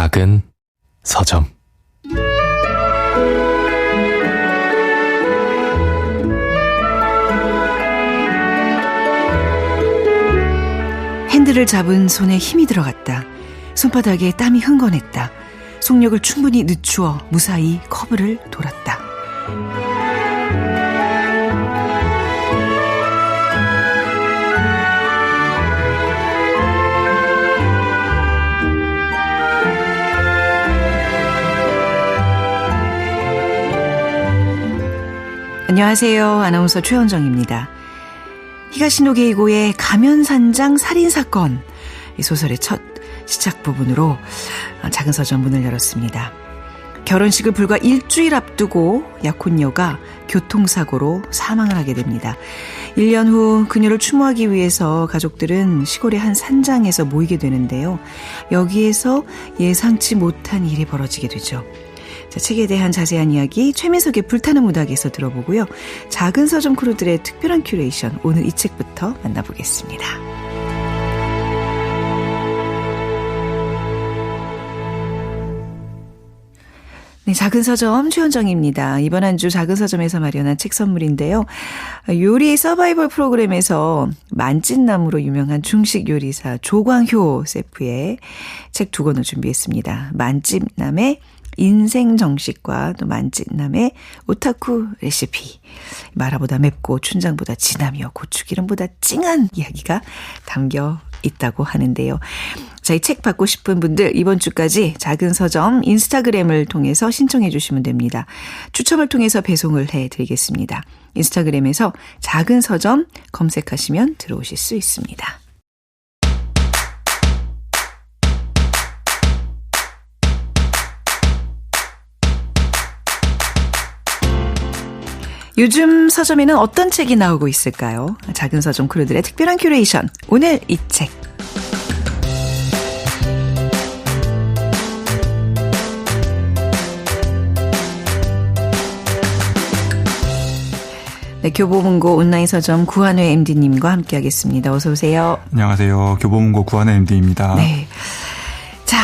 작은 서점. 핸들을 잡은 손에 힘이 들어갔다. 손바닥에 땀이 흥건했다. 속력을 충분히 늦추어 무사히 커브를 돌았다. 안녕하세요. 아나운서 최현정입니다. 히가시노 게이고의 가면산장 살인사건, 이 소설의 첫 시작 부분으로 작은 서점 문을 열었습니다. 결혼식을 불과 일주일 앞두고 약혼녀가 교통사고로 사망을 하게 됩니다. 1년 후 그녀를 추모하기 위해서 가족들은 시골의 한 산장에서 모이게 되는데요. 여기에서 예상치 못한 일이 벌어지게 되죠. 자, 책에 대한 자세한 이야기 최민석의 불타는 무닥에서 들어보고요. 작은 서점 크루들의 특별한 큐레이션, 오늘 이 책부터 만나보겠습니다. 네, 작은 서점 최현정입니다. 이번 한 주 작은 서점에서 마련한 책 선물인데요. 요리 서바이벌 프로그램에서 만찢나무로 유명한 중식 요리사 조광효 셰프의 책 2권을 준비했습니다. 만찢남의 인생 정식과 또 만찢남의 오타쿠 레시피. 마라보다 맵고 춘장보다 진하며 고추기름보다 찡한 이야기가 담겨 있다고 하는데요. 자, 이 책 받고 싶은 분들 이번 주까지 작은 서점 인스타그램을 통해서 신청해 주시면 됩니다. 추첨을 통해서 배송을 해드리겠습니다. 인스타그램에서 작은 서점 검색하시면 들어오실 수 있습니다. 요즘 서점에는 어떤 책이 나오고 있을까요? 작은 서점 크루들의 특별한 큐레이션, 오늘 이 책. 네, 교보문고 온라인 서점 구한회 MD님과 함께하겠습니다. 어서 오세요. 안녕하세요. 교보문고 구한회 MD입니다. 네, 자,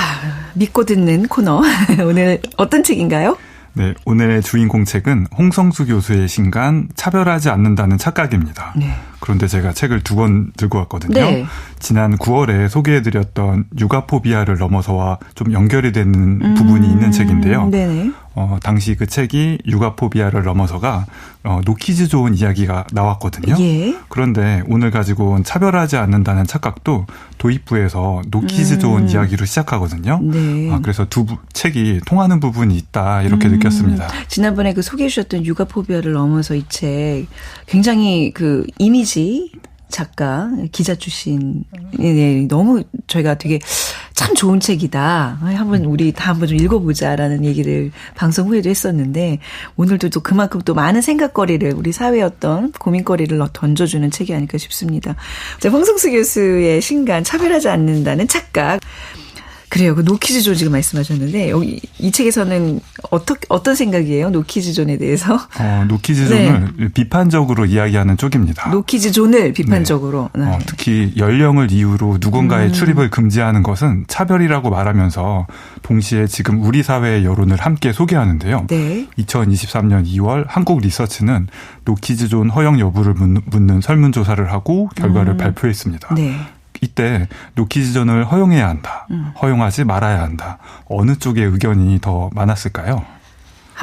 믿고 듣는 코너. 오늘 어떤 책인가요? 네, 오늘의 주인공 책은 홍성수 교수의 신간 차별하지 않는다는 착각입니다. 네. 그런데 제가 책을 2권 들고 왔거든요. 네. 지난 9월에 소개해드렸던 육아포비아를 넘어서와 좀 연결이 되는 부분이 있는 책인데요. 네네. 당시 그 책이 육아포비아를 넘어서가 놓기지 좋은 이야기가 나왔거든요. 예. 그런데 오늘 가지고 온 차별하지 않는다는 착각도 도입부에서 놓기지 좋은 이야기로 시작하거든요. 네. 그래서 책이 통하는 부분이 있다 이렇게 느꼈습니다. 지난번에 그 소개해 주셨던 육아포비아를 넘어서 이 책 굉장히 그 이미지 작가, 기자 출신, 네, 너무 저희가 되게 참 좋은 책이다. 우리 다 한번 좀 읽어보자라는 얘기를 방송 후에도 했었는데, 오늘도 또 그만큼 또 많은 생각거리를, 우리 사회의 어떤 고민거리를 던져주는 책이 아닐까 싶습니다. 자, 홍성수 교수의 신간, 차별하지 않는다는 착각. 그래요. 그 노키즈 존 지금 말씀하셨는데, 여기 이 책에서는 어떤 생각이에요? 노키즈 존에 대해서? 노키즈 존을 네. 비판적으로 이야기하는 쪽입니다. 노키즈 존을 비판적으로. 네. 네. 특히 연령을 이유로 누군가의 출입을 금지하는 것은 차별이라고 말하면서 동시에 지금 우리 사회의 여론을 함께 소개하는데요. 네. 2023년 2월 한국 리서치는 노키즈 존 허용 여부를 묻는 설문조사를 하고 결과를 발표했습니다. 네. 이때 노키즈존을 허용해야 한다. 허용하지 말아야 한다. 어느 쪽의 의견이 더 많았을까요?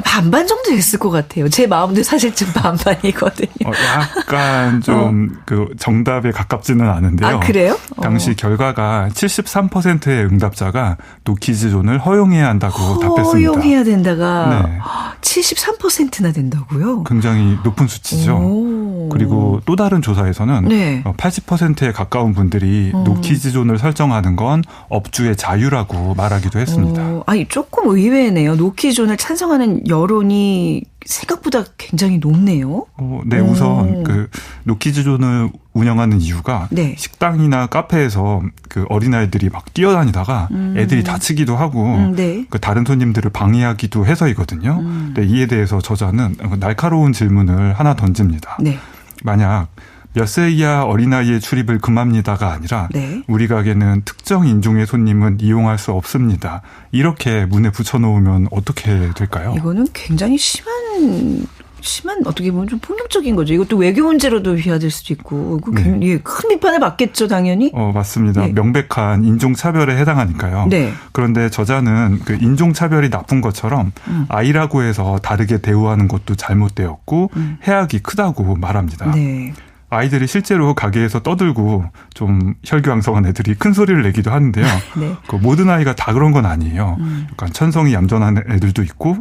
반반 정도 됐을 것 같아요. 제 마음도 사실 좀 반반이거든요. 약간 좀 그 정답에 가깝지는 않은데요. 아, 그래요? 당시 결과가 73%의 응답자가 노키즈존을 허용해야 한다고 답했습니다. 허용해야 된다가 네. 73%나 된다고요? 굉장히 높은 수치죠. 오. 그리고 또 다른 조사에서는 네. 80%에 가까운 분들이 노키즈존을 설정하는 건 업주의 자유라고 말하기도 했습니다. 아니, 조금 의외네요. 노키즈존을 찬성하는 여론이 생각보다 굉장히 높네요. 네, 우선 그 노키즈존을 운영하는 이유가 네. 식당이나 카페에서 그 어린아이들이 막 뛰어다니다가 애들이 다치기도 하고 네. 그 다른 손님들을 방해하기도 해서이거든요. 근데 이에 대해서 저자는 날카로운 질문을 하나 던집니다. 네. 만약 몇 세 이하 어린아이의 출입을 금합니다가 아니라 네. 우리 가게는 특정 인종의 손님은 이용할 수 없습니다. 이렇게 문에 붙여놓으면 어떻게 될까요? 이거는 굉장히 심한 어떻게 보면 좀 폭력적인 거죠. 이것도 외교 문제로도 비화될 수도 있고 네. 예, 큰 비판을 받겠죠, 당연히. 맞습니다. 네. 명백한 인종차별에 해당하니까요. 네. 그런데 저자는 그 인종차별이 나쁜 것처럼 아이라고 해서 다르게 대우하는 것도 잘못되었고 해악이 크다고 말합니다. 네. 아이들이 실제로 가게에서 떠들고 좀 혈기왕성한 애들이 큰 소리를 내기도 하는데요. 네. 그 모든 아이가 다 그런 건 아니에요. 약간 천성이 얌전한 애들도 있고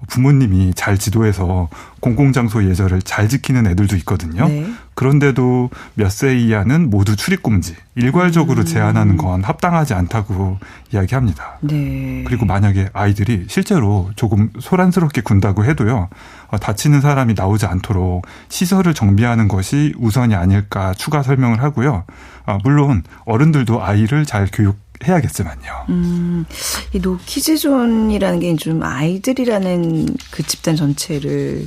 부모님이 잘 지도해서 공공장소 예절을 잘 지키는 애들도 있거든요. 네. 그런데도 몇 세 이하는 모두 출입금지, 일괄적으로 제한하는 건 합당하지 않다고 이야기합니다. 네. 그리고 만약에 아이들이 실제로 조금 소란스럽게 군다고 해도요. 다치는 사람이 나오지 않도록 시설을 정비하는 것이 우선이 아닐까 추가 설명을 하고요. 물론 어른들도 아이를 잘 해야겠지만요. 이 노키즈존이라는 게 좀 아이들이라는 그 집단 전체를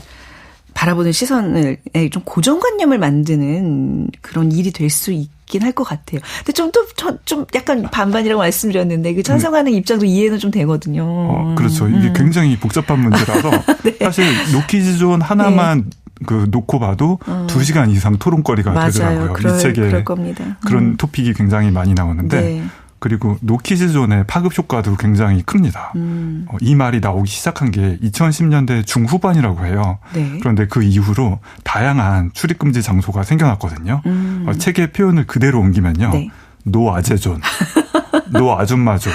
바라보는 시선을 좀 고정관념을 만드는 그런 일이 될 수 있긴 할 것 같아요. 근데 좀 약간 반반이라고 말씀드렸는데 그 찬성하는 입장도 이해는 좀 되거든요. 그렇죠. 이게 굉장히 복잡한 문제라서 네. 사실 노키즈존 하나만 네. 그 놓고 봐도 2시간 이상 토론거리가 맞아요. 되더라고요. 이 책에 그럴 겁니다. 그런 토픽이 굉장히 많이 나오는데 네. 그리고 노키즈존의 파급 효과도 굉장히 큽니다. 이 말이 나오기 시작한 게 2010년대 중후반이라고 해요. 네. 그런데 그 이후로 다양한 출입금지 장소가 생겨났거든요. 책의 표현을 그대로 옮기면요. 네. 노아재존, 노아줌마존,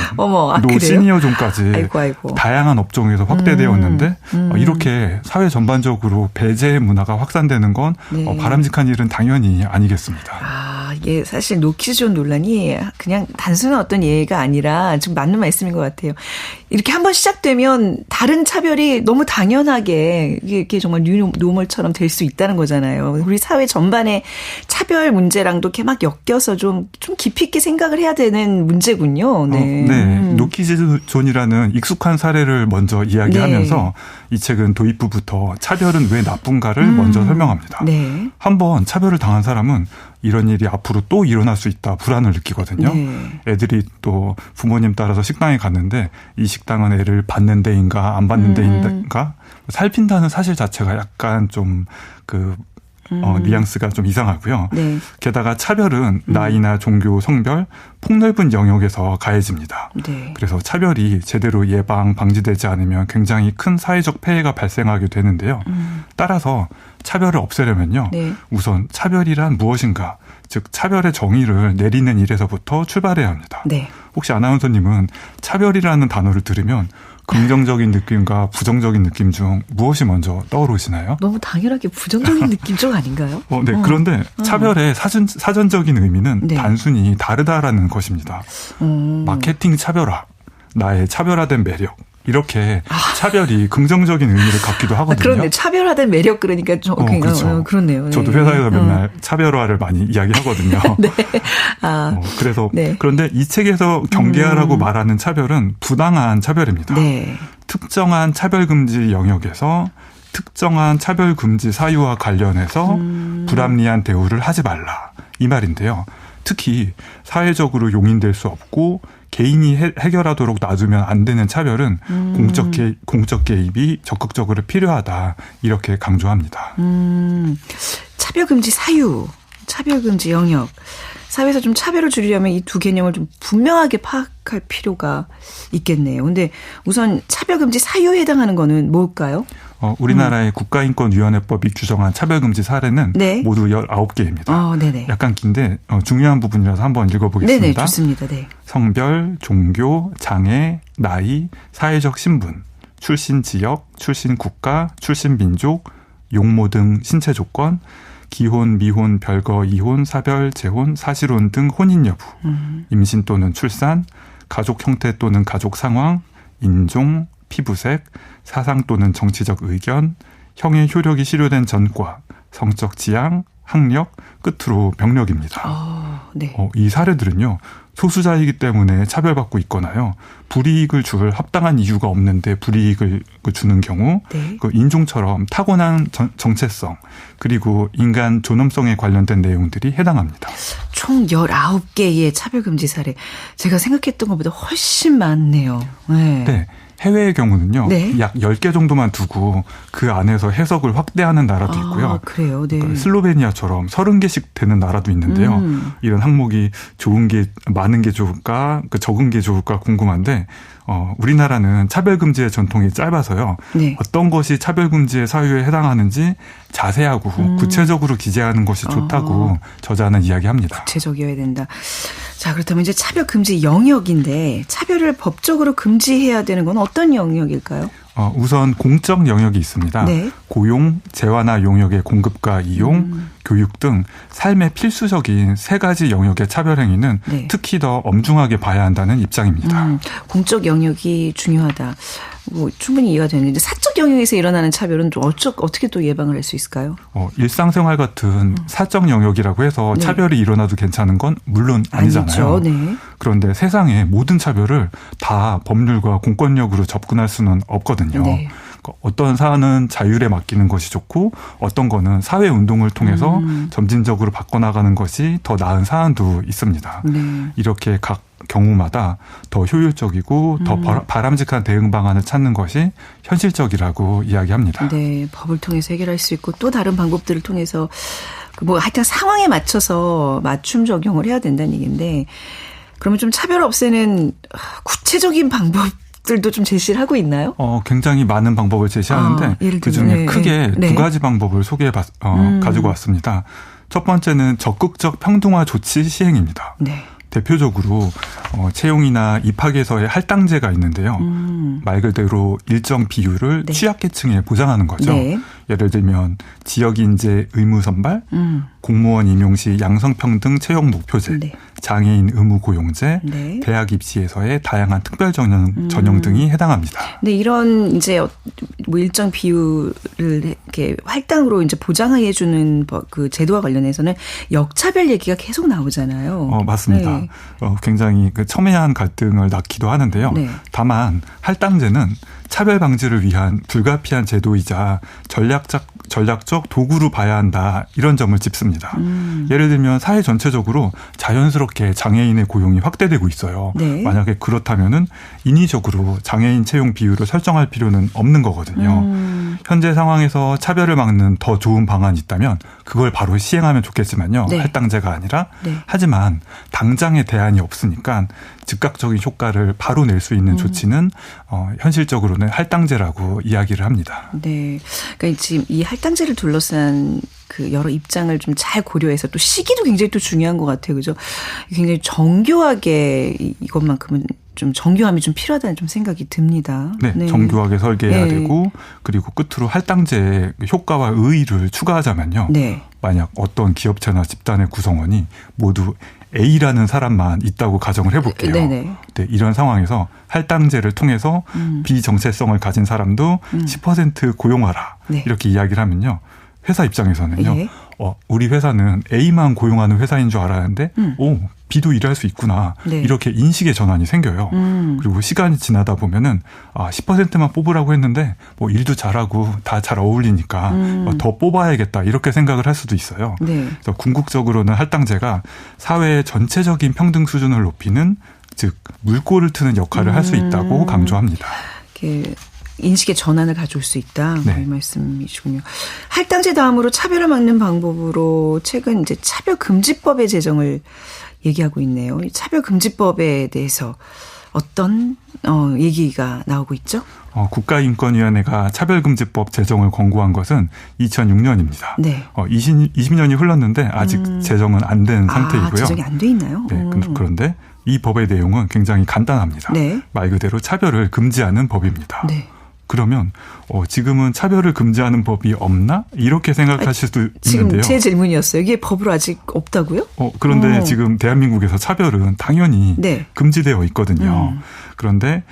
노시니어존까지 아이고. 다양한 업종에서 확대되었는데 이렇게 사회 전반적으로 배제 문화가 확산되는 건 네. 바람직한 일은 당연히 아니겠습니다. 이게 사실 노키즈존 논란이 그냥 단순한 어떤 예가 아니라 좀 맞는 말씀인 것 같아요. 이렇게 한번 시작되면 다른 차별이 너무 당연하게 이게 정말 뉴노멀처럼 될 수 있다는 거잖아요. 우리 사회 전반의 차별 문제랑도 이렇게 막 엮여서 좀 깊이 있게 생각을 해야 되는 문제군요. 네. 네. 노키즈존이라는 익숙한 사례를 먼저 이야기하면서 네. 이 책은 도입부부터 차별은 왜 나쁜가를 먼저 설명합니다. 네. 한번 차별을 당한 사람은 이런 일이 앞으로 또 일어날 수 있다 불안을 느끼거든요. 네. 애들이 또 부모님 따라서 식당에 갔는데 이 식당은 애를 받는 데인가 안 받는 데인가 살핀다는 사실 자체가 약간 좀 뉘앙스가 좀 이상하고요. 네. 게다가 차별은 나이나 종교, 성별, 폭넓은 영역에서 가해집니다. 네. 그래서 차별이 제대로 예방, 방지되지 않으면 굉장히 큰 사회적 폐해가 발생하게 되는데요. 따라서 차별을 없애려면요. 네. 우선 차별이란 무엇인가, 즉 차별의 정의를 내리는 일에서부터 출발해야 합니다. 네. 혹시 아나운서님은 차별이라는 단어를 들으면 긍정적인 느낌과 부정적인 느낌 중 무엇이 먼저 떠오르시나요? 너무 당연하게 부정적인 느낌 쪽 아닌가요? 네. 그런데 차별의 사전적인 의미는 네. 단순히 다르다라는 것입니다. 마케팅 차별화, 나의 차별화된 매력. 이렇게 차별이 긍정적인 의미를 갖기도 하거든요. 그런데 차별화된 매력 그러니까 좀 그렇죠. 그렇네요. 저도 회사에서 맨날 차별화를 많이 이야기하거든요. 네. 그래서 네. 그런데 이 책에서 경계하라고 말하는 차별은 부당한 차별입니다. 네. 특정한 차별금지 영역에서 특정한 차별금지 사유와 관련해서 불합리한 대우를 하지 말라 이 말인데요. 특히 사회적으로 용인될 수 없고 개인이 해결하도록 놔두면 안 되는 차별은 공적 개입이 적극적으로 필요하다 이렇게 강조합니다. 차별금지 사유, 차별금지 영역. 사회에서 좀 차별을 줄이려면 이 두 개념을 좀 분명하게 파악할 필요가 있겠네요. 근데 우선 차별금지 사유에 해당하는 거는 뭘까요? 우리나라의 국가인권위원회법이 규정한 차별금지 사례는 네. 모두 19개입니다. 네네. 약간 긴데 중요한 부분이라서 한번 읽어보겠습니다. 네네, 좋습니다. 네. 성별, 종교, 장애, 나이, 사회적 신분, 출신 지역, 출신 국가, 출신 민족, 용모 등 신체 조건, 기혼, 미혼, 별거, 이혼, 사별, 재혼, 사실혼 등 혼인 여부, 임신 또는 출산, 가족 형태 또는 가족 상황, 인종, 피부색, 사상 또는 정치적 의견, 형의 효력이 실효된 전과, 성적 지향, 학력, 끝으로 병력입니다. 네. 이 사례들은요. 소수자이기 때문에 차별받고 있거나요. 불이익을 줄 합당한 이유가 없는데 불이익을 주는 경우 네. 그 인종처럼 타고난 정체성 그리고 인간 존엄성에 관련된 내용들이 해당합니다. 총 19개의 차별금지 사례. 제가 생각했던 것보다 훨씬 많네요. 네. 네. 해외의 경우는요. 네. 약 10개 정도만 두고 그 안에서 해석을 확대하는 나라도 있고요. 그래요. 네. 그러니까 슬로베니아처럼 30개씩 되는 나라도 있는데요. 이런 항목이 좋은 게 많은 게 좋을까 적은 게 좋을까 궁금한데 우리나라는 차별금지의 전통이 짧아서요. 네. 어떤 것이 차별금지의 사유에 해당하는지 자세하고 구체적으로 기재하는 것이 좋다고 저자는 이야기합니다. 구체적이어야 된다. 자, 그렇다면 이제 차별금지 영역인데 차별을 법적으로 금지해야 되는 건 어떤 영역일까요? 우선 공적 영역이 있습니다. 네. 고용, 재화나 용역의 공급과 이용, 교육 등 삶의 필수적인 3가지 영역의 차별 행위는 네. 특히 더 엄중하게 봐야 한다는 입장입니다. 공적 영역이 중요하다. 충분히 이해가 되는데 사적 영역에서 일어나는 차별은 좀 어떻게 또 예방을 할 수 있을까요? 일상생활 같은 사적 영역이라고 해서 네. 차별이 일어나도 괜찮은 건 물론 아니잖아요. 네. 그런데 세상의 모든 차별을 다 법률과 공권력으로 접근할 수는 없거든요. 네. 어떤 사안은 자율에 맡기는 것이 좋고 어떤 거는 사회 운동을 통해서 점진적으로 바꿔나가는 것이 더 나은 사안도 있습니다. 네. 이렇게 각 경우마다 더 효율적이고 더 바람직한 대응 방안을 찾는 것이 현실적이라고 이야기합니다. 네, 법을 통해서 해결할 수 있고 또 다른 방법들을 통해서 하여튼 상황에 맞춰서 맞춤 적용을 해야 된다는 얘기인데 그러면 좀 차별 없애는 구체적인 방법들도 좀 제시를 하고 있나요? 굉장히 많은 방법을 제시하는데 그중에 크게 2가지 방법을 가지고 왔습니다. 첫 번째는 적극적 평등화 조치 시행입니다. 네. 대표적으로 채용이나 입학에서의 할당제가 있는데요. 말 그대로 일정 비율을 네. 취약계층에 보장하는 거죠. 네. 예를 들면 지역인재 의무 선발, 공무원 임용 시 양성평등 채용 목표제, 네. 장애인 의무 고용제, 네. 대학 대학 입시에서의 다양한 특별 전형 등이 해당합니다. 네, 이런 이제 일정 비율을 이렇게 할당으로 이제 보장해 주는 그 제도와 관련해서는 역차별 얘기가 계속 나오잖아요. 맞습니다. 네. 굉장히 첨예한 갈등을 낳기도 하는데요. 네. 다만 할당제는 차별 방지를 위한 불가피한 제도이자 전략적 도구로 봐야 한다 이런 점을 짚습니다. 예를 들면 사회 전체적으로 자연스럽게 장애인의 고용이 확대되고 있어요. 네. 만약에 그렇다면은 인위적으로 장애인 채용 비율을 설정할 필요는 없는 거거든요. 현재 상황에서 차별을 막는 더 좋은 방안이 있다면 그걸 바로 시행하면 좋겠지만요. 네. 할당제가 아니라 네. 하지만 당장의 대안이 없으니까 즉각적인 효과를 바로 낼 수 있는 조치는 현실적으로는 할당제라고 이야기를 합니다. 네, 그러니까 지금 이 할당제를 둘러싼 그 여러 입장을 좀 잘 고려해서 또 시기도 굉장히 또 중요한 것 같아요, 그죠? 굉장히 정교하게 이것만큼은 좀 정교함이 좀 필요하다는 좀 생각이 듭니다. 네, 네. 정교하게 설계해야 네. 되고 그리고 끝으로 할당제의 효과와 의의를 추가하자면요. 네. 만약 어떤 기업체나 집단의 구성원이 모두 A라는 사람만 있다고 가정을 해볼게요. 네네. 네, 이런 상황에서 할당제를 통해서 비정체성을 가진 사람도 10% 고용하라. 네. 이렇게 이야기를 하면요. 회사 입장에서는요. 예. 우리 회사는 A만 고용하는 회사인 줄 알았는데 B도 일할 수 있구나. 네. 이렇게 인식의 전환이 생겨요. 그리고 시간이 지나다 보면은 10%만 뽑으라고 했는데 일도 잘하고 다 잘 어울리니까 더 뽑아야겠다. 이렇게 생각을 할 수도 있어요. 네. 그래서 궁극적으로는 할당제가 사회의 전체적인 평등 수준을 높이는 즉 물꼬를 트는 역할을 할 수 있다고 강조합니다. 이렇게 인식의 전환을 가져올 수 있다. 네. 이 말씀이시군요. 할당제 다음으로 차별을 막는 방법으로 최근 이제 차별금지법의 제정을 얘기하고 있네요. 이 차별금지법에 대해서 어떤 얘기가 나오고 있죠? 국가인권위원회가 차별금지법 제정을 권고한 것은 2006년입니다. 네. 20년이 흘렀는데 아직 제정은 안 된 상태이고요. 제정이 안 돼 있나요? 네, 그런데 이 법의 내용은 굉장히 간단합니다. 네. 말 그대로 차별을 금지하는 법입니다. 네. 그러면 지금은 차별을 금지하는 법이 없나? 이렇게 생각하실 수도 있는데요. 지금 제 질문이었어요. 이게 법으로 아직 없다고요? 그런데 지금 대한민국에서 차별은 당연히 네. 금지되어 있거든요. 그런데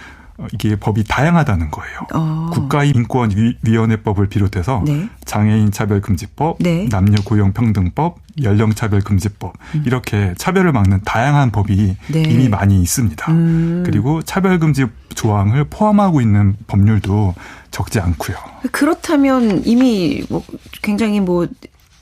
이게 법이 다양하다는 거예요. 국가인권위원회법을 비롯해서 네. 장애인차별금지법, 네. 남녀고용평등법, 연령차별금지법 이렇게 차별을 막는 다양한 법이 네. 이미 많이 있습니다. 그리고 차별금지 조항을 포함하고 있는 법률도 적지 않고요. 그렇다면 이미 굉장히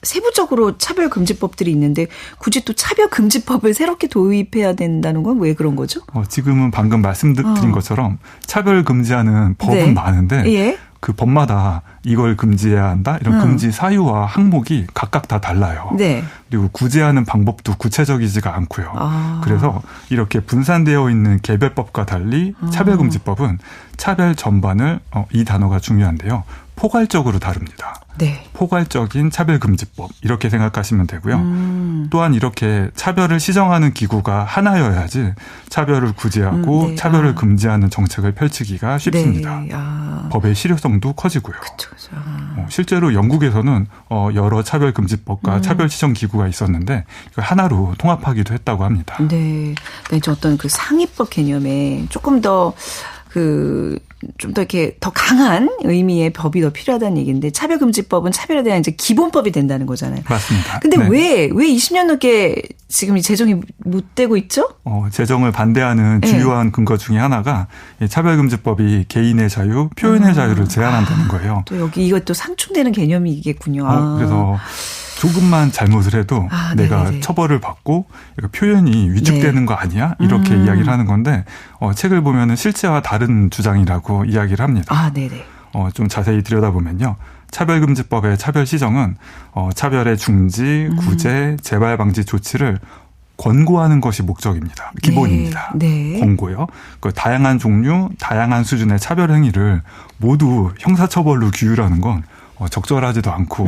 세부적으로 차별금지법들이 있는데 굳이 또 차별금지법을 새롭게 도입해야 된다는 건 왜 그런 거죠? 지금은 방금 말씀드린 것처럼 차별금지하는 법은 네. 많은데 예. 그 법마다 이걸 금지해야 한다 이런 금지 사유와 항목이 각각 다 달라요. 네. 그리고 구제하는 방법도 구체적이지가 않고요. 그래서 이렇게 분산되어 있는 개별법과 달리 차별금지법은 차별 전반을 이 단어가 중요한데요. 포괄적으로 다룹니다. 네. 포괄적인 차별금지법 이렇게 생각하시면 되고요. 또한 이렇게 차별을 시정하는 기구가 하나여야지 차별을 구제하고 네. 차별을 금지하는 정책을 펼치기가 쉽습니다. 네. 법의 실효성도 커지고요. 그쵸. 실제로 영국에서는 여러 차별금지법과 차별시정기구가 있었는데 이걸 하나로 통합하기도 했다고 합니다. 네. 그러니까 어떤 그 상위법 개념에 조금 더 좀 더 이렇게 더 강한 의미의 법이 더 필요하다는 얘기인데 차별금지법은 차별에 대한 이제 기본법이 된다는 거잖아요. 맞습니다. 근데 네. 왜 20년 넘게 지금 이 제정이 못 되고 있죠? 제정을 반대하는 주요한 근거 중에 하나가 차별금지법이 개인의 자유, 표현의 자유를 제한한다는 거예요. 또 여기 이것도 상충되는 개념이겠군요. 그래서 조금만 잘못을 해도 내가 네네네. 처벌을 받고 표현이 위축되는 거 아니야? 이렇게 이야기를 하는 건데 책을 보면은 실제와 다른 주장이라고 이야기를 합니다. 네네. 좀 자세히 들여다보면요. 차별금지법의 차별 시정은 차별의 중지, 구제, 재발 방지 조치를 권고하는 것이 목적입니다. 기본입니다. 네. 권고요. 다양한 종류, 다양한 수준의 차별 행위를 모두 형사처벌로 규율하는 건 적절하지도 않고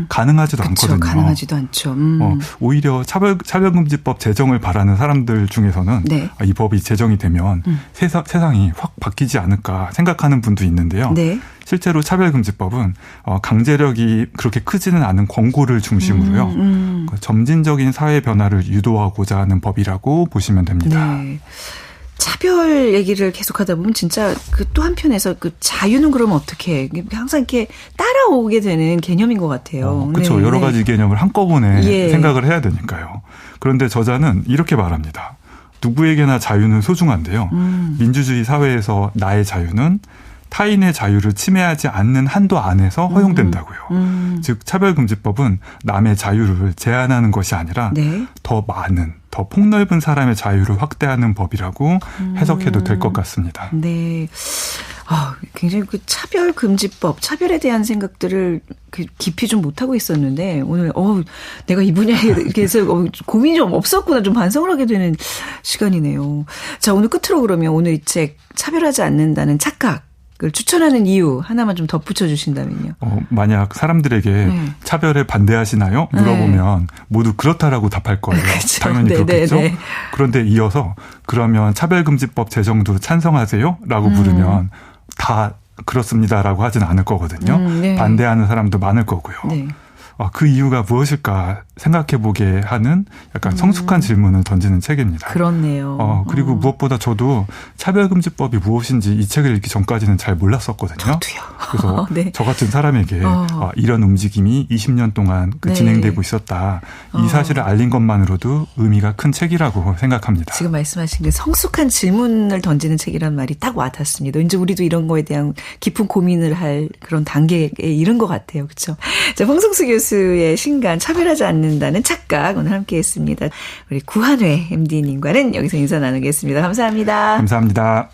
가능하지도 않거든요. 가능하지도 않죠. 오히려 차별금지법 제정을 바라는 사람들 중에서는 네. 이 법이 제정이 되면 세상이 확 바뀌지 않을까 생각하는 분도 있는데요. 네. 실제로 차별금지법은 강제력이 그렇게 크지는 않은 권고를 중심으로요. 점진적인 사회 변화를 유도하고자 하는 법이라고 보시면 됩니다. 네. 차별 얘기를 계속하다 보면 진짜 또 한편에서 자유는 그러면 어떻게 항상 이렇게 따라오게 되는 개념인 것 같아요. 그렇죠. 네. 여러 가지 개념을 한꺼번에 예. 생각을 해야 되니까요. 그런데 저자는 이렇게 말합니다. 누구에게나 자유는 소중한데요. 민주주의 사회에서 나의 자유는 타인의 자유를 침해하지 않는 한도 안에서 허용된다고요. 즉 차별금지법은 남의 자유를 제한하는 것이 아니라 네. 더 많은, 더 폭넓은 사람의 자유를 확대하는 법이라고 해석해도 될 것 같습니다. 네. 굉장히 차별금지법, 차별에 대한 생각들을 깊이 좀 못하고 있었는데, 오늘, 내가 이 분야에 대해서 고민이 좀 없었구나, 좀 반성을 하게 되는 시간이네요. 자, 오늘 끝으로 그러면 오늘 이 책, 차별하지 않는다는 착각. 을 추천하는 이유 하나만 좀 덧붙여 주신다면요. 만약 사람들에게 차별에 반대하시나요? 물어보면 모두 그렇다라고 답할 거예요. 그렇죠. 당연히 그렇겠죠. 네. 그런데 이어서 그러면 차별금지법 제정도 찬성하세요? 라고 물으면 다 그렇습니다라고 하진 않을 거거든요. 네. 반대하는 사람도 많을 거고요. 네. 그 이유가 무엇일까 생각해보게 하는 약간 성숙한 질문을 던지는 책입니다. 그렇네요. 그리고 무엇보다 저도 차별금지법이 무엇인지 이 책을 읽기 전까지는 잘 몰랐었거든요. 저도요. 그래서 네. 저 같은 사람에게 이런 움직임이 20년 동안 네. 진행되고 있었다. 이 사실을 알린 것만으로도 의미가 큰 책이라고 생각합니다. 지금 말씀하신 그 성숙한 질문을 던지는 책이란 말이 딱 와닿습니다. 이제 우리도 이런 거에 대한 깊은 고민을 할 그런 단계에 이른 것 같아요. 그렇죠? 자, 홍성수 교수의 신간 차별하지 않는다는 착각 오늘 함께했습니다. 우리 구한회 MD님과는 여기서 인사 나누겠습니다. 감사합니다. 감사합니다.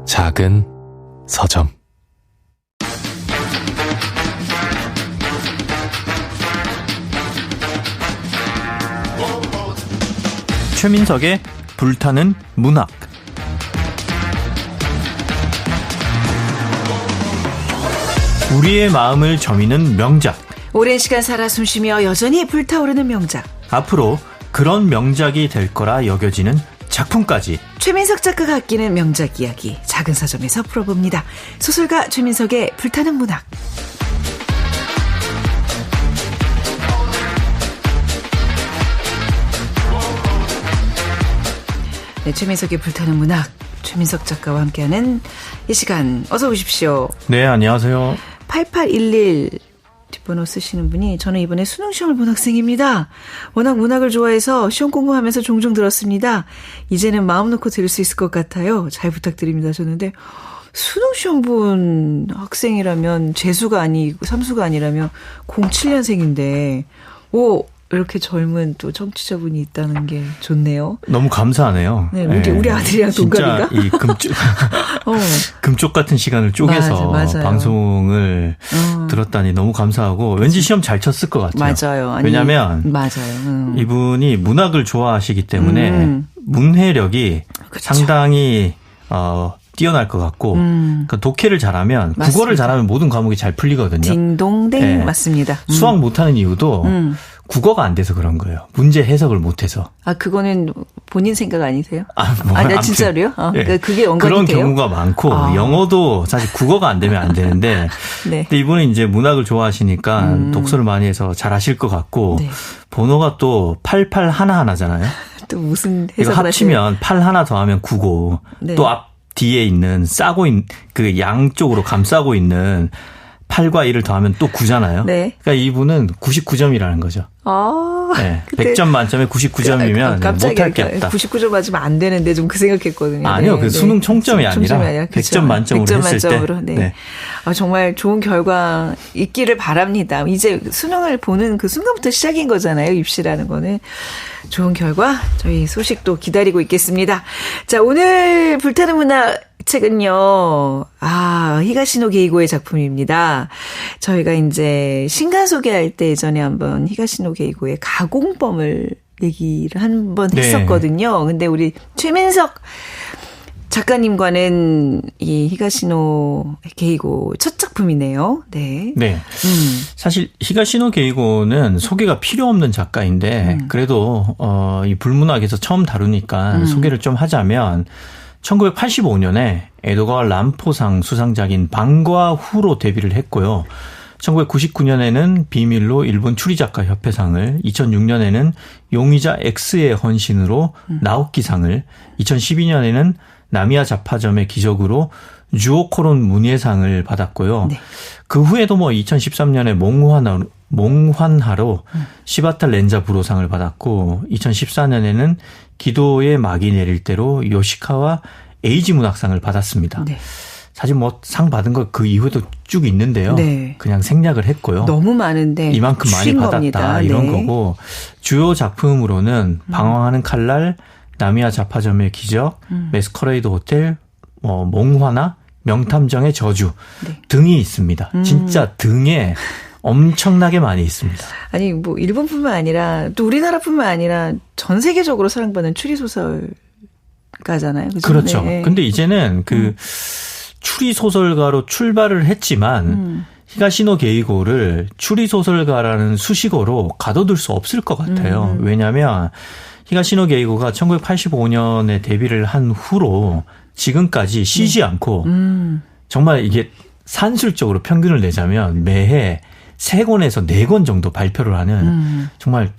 작은 서점. 최민석의 불타는 문학. 우리의 마음을 저미는 명작. 오랜 시간 살아 숨쉬며 여전히 불타오르는 명작. 앞으로 그런 명작이 될 거라 여겨지는 작품까지. 최민석 작가가 아끼는 명작 이야기 작은 서점에서 풀어봅니다. 소설가 최민석의 불타는 문학. 네, 최민석의 불타는 문학, 최민석 작가와 함께하는 이 시간 어서 오십시오. 네, 안녕하세요. 8811 뒷번호 쓰시는 분이 저는 이번에 수능시험을 본 학생입니다. 워낙 문학을 좋아해서 시험 공부하면서 종종 들었습니다. 이제는 마음 놓고 들을 수 있을 것 같아요. 잘 부탁드립니다. 하셨는데 수능시험 본 학생이라면 재수가 아니고 삼수가 아니라면 07년생인데 이렇게 젊은 또 청취자분이 있다는 게 좋네요. 너무 감사하네요. 네, 우리 아들이랑 동갑인가? 진짜 이 금쪽 같은 시간을 쪼개서 맞아요. 방송을 들었다니 너무 감사하고 왠지 시험 잘 쳤을 것 같아요. 맞아요. 왜냐하면 이분이 문학을 좋아하시기 때문에 문해력이 그쵸. 상당히 뛰어날 것 같고 그러니까 독해를 잘하면 맞습니다. 국어를 잘하면 모든 과목이 잘 풀리거든요. 딩동댕 네. 맞습니다. 수학 못하는 이유도 국어가 안 돼서 그런 거예요. 문제 해석을 못해서. 그거는 본인 생각 아니세요? 나 진짜로요? 네. 그게 원건이 그런 돼요? 경우가 많고 영어도 사실 국어가 안 되면 안 되는데 네. 근데 이분은 이제 문학을 좋아하시니까 독서를 많이 해서 잘 하실 것 같고 네. 번호가 또 8811잖아요. 또 무슨 이거 해석을 합치면 8 하나 더하면 9고 네. 또 앞 뒤에 있는 싸고 있는 그 양쪽으로 감싸고 있는 8과 1을 더하면 또 9잖아요. 네. 그러니까 이분은 99점이라는 거죠. 네. 100점 만점에 99점이면 못할 게 없다. 99점 맞으면 안 되는데 좀 그 생각했거든요. 아니요. 그 수능 총점이 아니라 100점 그렇죠. 만점으로 100점 했을 만점으로. 때. 네. 정말 좋은 결과 있기를 바랍니다. 이제 수능을 보는 그 순간부터 시작인 거잖아요. 입시라는 거는. 좋은 결과 저희 소식도 기다리고 있겠습니다. 자, 오늘 불타는 문학 책은요. 히가시노 게이고의 작품입니다. 저희가 이제 신간 소개할 때 예전에 한번 히가시노 게이고의 가공범을 얘기를 한번 했었거든요. 근데 우리 최민석 작가님과는 이 히가시노 게이고 첫 작품이네요. 네. 네. 사실 히가시노 게이고는 소개가 필요 없는 작가인데 그래도 이 불문학에서 처음 다루니까 소개를 좀 하자면 1985년에 에도가와 람포상 수상작인 방과 후로 데뷔를 했고요. 1999년에는 비밀로 일본 추리작가 협회상을, 2006년에는 용의자 X의 헌신으로 나오키상을, 2012년에는 나미야 잡화점의 기적으로 주오코론 문예상을 받았고요. 네. 그 후에도 2013년에 몽환하로 시바타 렌자 부로상을 받았고 2014년에는 기도의 막이 내릴 대로 요시카와 에이지 문학상을 받았습니다. 네. 사실 상 받은 거 그 이후에도 쭉 있는데요. 네. 그냥 생략을 했고요. 너무 많은데 이만큼 많이 받았다 겁니다. 이런 거고 주요 작품으로는 방황하는 칼날, 나미야 잡화점의 기적, 메스커레이드 호텔, 몽환하, 명탐정의 저주 등이 있습니다. 진짜 등에 엄청나게 많이 있습니다. 아니 일본뿐만 아니라 또 우리나라뿐만 아니라 전 세계적으로 사랑받는 추리소설가잖아요. 그죠? 그렇죠. 네. 근데 이제는 추리소설가로 출발을 했지만 히가시노 게이고를 추리소설가라는 수식어로 가둬둘 수 없을 것 같아요. 왜냐하면 히가시노 게이고가 1985년에 데뷔를 한 후로 지금까지 쉬지 않고 정말 이게 산술적으로 평균을 내자면 매해 3권에서 4권 정도 발표를 하는 정말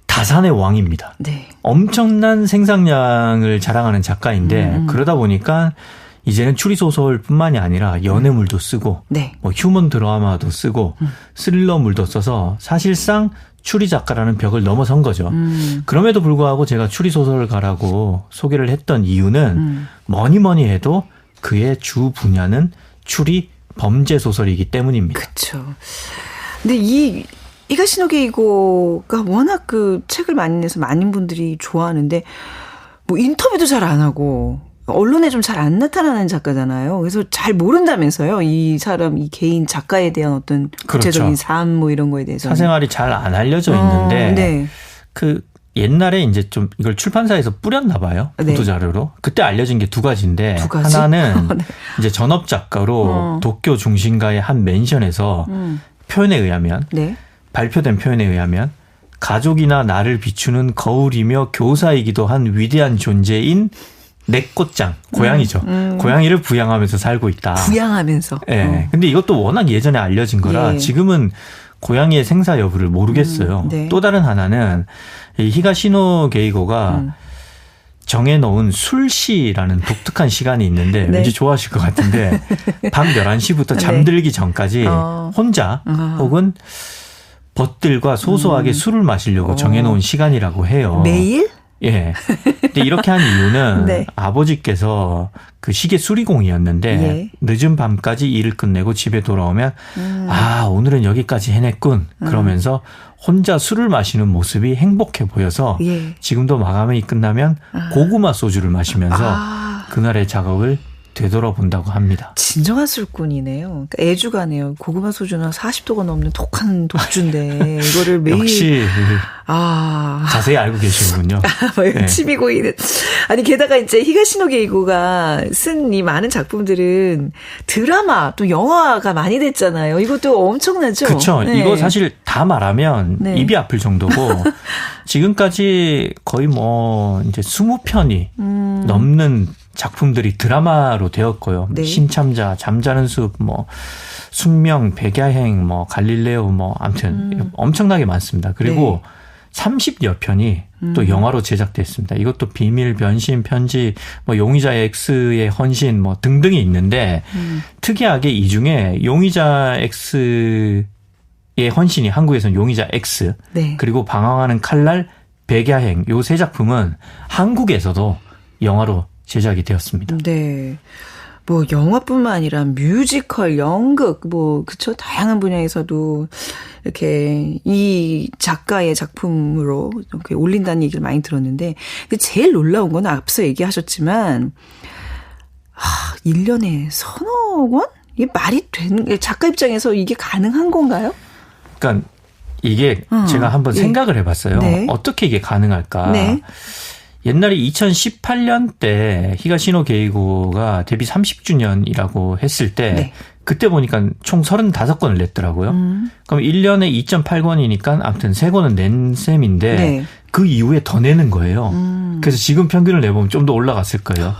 다산의 왕입니다. 네. 엄청난 생산량을 자랑하는 작가인데 그러다 보니까 이제는 추리소설뿐만이 아니라 연애물도 쓰고 네. 휴먼 드라마도 쓰고 스릴러물도 써서 사실상 추리작가라는 벽을 넘어선 거죠. 그럼에도 불구하고 제가 추리소설가라고 소개를 했던 이유는 뭐니 해도 그의 주 분야는 추리 범죄 소설이기 때문입니다. 그렇죠. 근데 히가시노 게이고가 워낙 그 책을 많이 내서 많은 분들이 좋아하는데 인터뷰도 잘 안 하고 언론에 좀 잘 안 나타나는 작가잖아요. 그래서 잘 모른다면서요. 이 사람, 이 개인 작가에 대한 어떤 구체적인 그렇죠. 삶 이런 거에 대해서. 사생활이 잘 안 알려져 있는데 네. 옛날에 이제 좀 이걸 출판사에서 뿌렸나 봐요. 보도자료로. 네. 그때 알려진 게 2가지인데 2가지? 하나는 네. 이제 전업 작가로 도쿄 중심가의 한 맨션에서 표현에 의하면 네. 발표된 표현에 의하면 가족이나 나를 비추는 거울이며 교사이기도 한 위대한 존재인 내꽃장, 고양이죠. 고양이를 부양하면서 살고 있다. 부양하면서. 네. 근데 이것도 워낙 예전에 알려진 거라 지금은 고양이의 생사 여부를 모르겠어요. 네. 또 다른 하나는 이 히가시노 게이고가 정해놓은 술시라는 독특한 시간이 있는데 네. 왠지 좋아하실 것 같은데 밤 11시부터 잠들기 전까지 혼자 혹은 벗들과 소소하게 술을 마시려고 정해놓은 시간이라고 해요. 매일? 예. 근데 이렇게 한 이유는 네. 아버지께서 그 시계 수리공이었는데 예. 늦은 밤까지 일을 끝내고 집에 돌아오면 아 오늘은 여기까지 해냈군 그러면서 혼자 술을 마시는 모습이 행복해 보여서 예. 지금도 마감이 끝나면 고구마 소주를 마시면서 그날의 작업을 되돌아본다고 합니다. 진정한 술꾼이네요. 그러니까 애주가네요. 고구마 소주는 40도가 넘는 독한 독주인데 이거를 매일 역시 자세히 알고 계시는군요. 네. 침이 고이는. 아니 게다가 이제 히가시노 게이고가 쓴 이 많은 작품들은 드라마 또 영화가 많이 됐잖아요. 이것도 엄청나죠. 그렇죠. 네. 이거 사실 다 말하면 네. 입이 아플 정도고 지금까지 거의 뭐 이제 20편이 넘는 작품들이 드라마로 되었고요. 네. 신참자, 잠자는 숲, 뭐 숙명, 백야행, 뭐 갈릴레오, 뭐 아무튼 엄청나게 많습니다. 그리고 네. 30여 편이 또 영화로 제작됐습니다. 이것도 비밀, 변신, 편지, 뭐 용의자 X의 헌신, 뭐 등등이 있는데 특이하게 이 중에 용의자 X의 헌신이 한국에서는 용의자 X, 네. 그리고 방황하는 칼날, 백야행 요 세 작품은 한국에서도 영화로 제작이 되었습니다. 네. 뭐 영화뿐만 아니라 뮤지컬, 연극, 뭐 그쵸 다양한 분야에서도 이렇게 이 작가의 작품으로 이렇게 올린다는 얘기를 많이 들었는데, 근데 제일 놀라운 건 앞서 얘기하셨지만 1년에 서너 권? 이게 말이 되는 작가 입장에서 이게 가능한 건가요? 그러니까 이게 제가 한번 생각을 해봤어요. 네. 어떻게 이게 가능할까? 네. 옛날에 2018년 때 히가시노 게이고가 데뷔 30주년이라고 했을 때 네. 그때 보니까 총 35권을 냈더라고요. 그럼 1년에 2.8권이니까 아무튼 3권은 낸 셈인데 네. 그 이후에 더 내는 거예요. 그래서 지금 평균을 내보면 좀 더 올라갔을 거예요.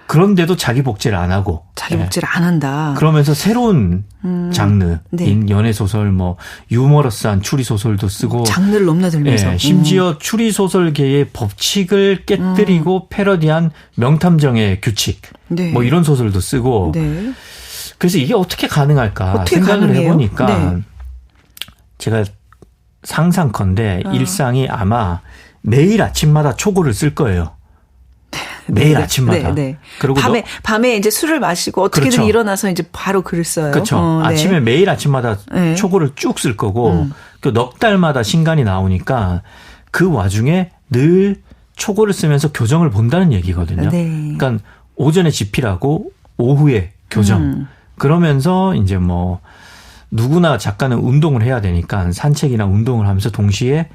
그런데도 자기 복제를 안 하고. 자기 복제를 안 한다. 그러면서 새로운 장르인 네. 연애소설, 뭐, 유머러스한 추리소설도 쓰고. 장르를 넘나들면서. 네, 심지어 추리소설계의 법칙을 깨뜨리고 패러디한 명탐정의 규칙. 네. 뭐 이런 소설도 쓰고. 네. 그래서 이게 어떻게 가능할까 어떻게 생각을 가능해요? 해보니까 네. 제가 상상컨대 일상이 아마 매일 아침마다 초고를 쓸 거예요. 매일 네, 아침마다. 네, 네. 그리고 밤에 이제 술을 마시고 어떻게든 그렇죠. 일어나서 이제 바로 글을 써요. 그렇죠. 네. 아침에 매일 아침마다 네. 초고를 쭉 쓸 거고 그 넉 달마다 신간이 나오니까 그 와중에 늘 초고를 쓰면서 교정을 본다는 얘기거든요. 네. 그러니까 오전에 집필하고 오후에 교정. 그러면서 이제 뭐 누구나 작가는 운동을 해야 되니까 산책이나 운동을 하면서 동시에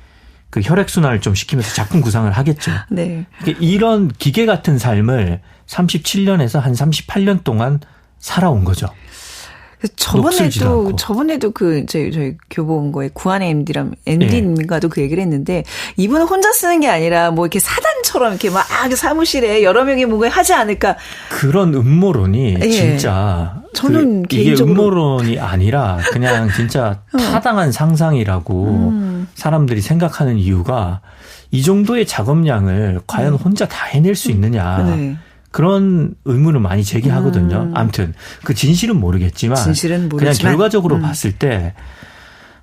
그 혈액순환을 좀 시키면서 작품 구상을 하겠죠. 네. 이런 기계 같은 삶을 37년에서 한 38년 동안 살아온 거죠. 저번에도 그 저희 교보원고의 구한의 MD님과도 그 얘기를 했는데 이분은 혼자 쓰는 게 아니라 뭐 이렇게 사단처럼 이렇게 막 사무실에 여러 명이 뭔가 하지 않을까. 그런 음모론이 예. 진짜 저는 개인적으로 이게 음모론이 아니라 그냥 진짜 타당한 상상이라고 사람들이 생각하는 이유가 이 정도의 작업량을 과연 혼자 다 해낼 수 있느냐. 네. 그런 의문을 많이 제기하거든요. 아무튼 그 진실은 모르겠지만 그냥 결과적으로 봤을 때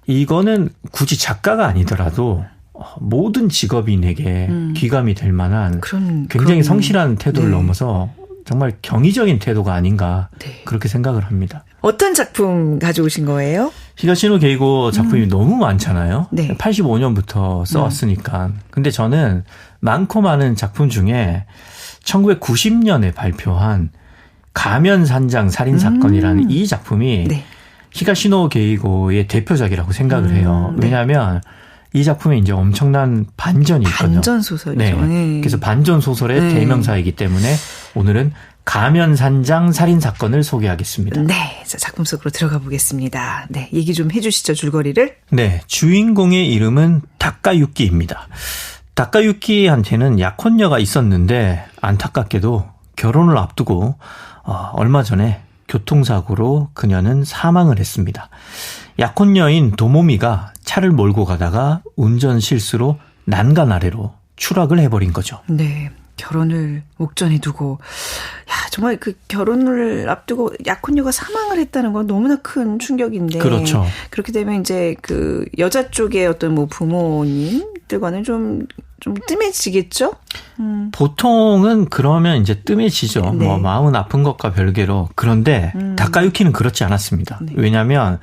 이거는 굳이 작가가 아니더라도 모든 직업인에게 귀감이 될 만한 굉장히 성실한 태도를 네. 넘어서 정말 경이적인 태도가 아닌가 네. 그렇게 생각을 합니다. 어떤 작품 가져오신 거예요? 히가시노 게이고 작품이 너무 많잖아요. 네. 85년부터 써왔으니까. 근데 저는 많고 많은 작품 중에 1990년에 발표한 가면산장 살인사건이라는 이 작품이 네. 히가시노 게이고의 대표작이라고 생각을 해요. 왜냐하면 이 작품에 이제 엄청난 반전이 있거든요. 반전소설이죠. 네. 네. 그래서 반전소설의 네. 대명사이기 때문에 오늘은 가면산장 살인사건을 소개하겠습니다. 네. 자, 작품 속으로 들어가 보겠습니다. 네. 얘기 좀 해주시죠, 줄거리를. 네. 주인공의 이름은 다카유키입니다. 다카유키한테는 약혼녀가 있었는데 안타깝게도 결혼을 앞두고 얼마 전에 교통사고로 그녀는 사망을 했습니다. 약혼녀인 도모미가 차를 몰고 가다가 운전 실수로 난간 아래로 추락을 해버린 거죠. 네. 결혼을 목전에 두고 정말 그 결혼을 앞두고 약혼녀가 사망을 했다는 건 너무나 큰 충격인데. 그렇죠. 그렇게 되면 이제 그 여자 쪽의 어떤 뭐 부모님들과는 좀 뜸해지겠죠? 보통은 그러면 이제 뜸해지죠. 네. 뭐 마음은 아픈 것과 별개로. 그런데 다카유키는 그렇지 않았습니다. 네. 왜냐하면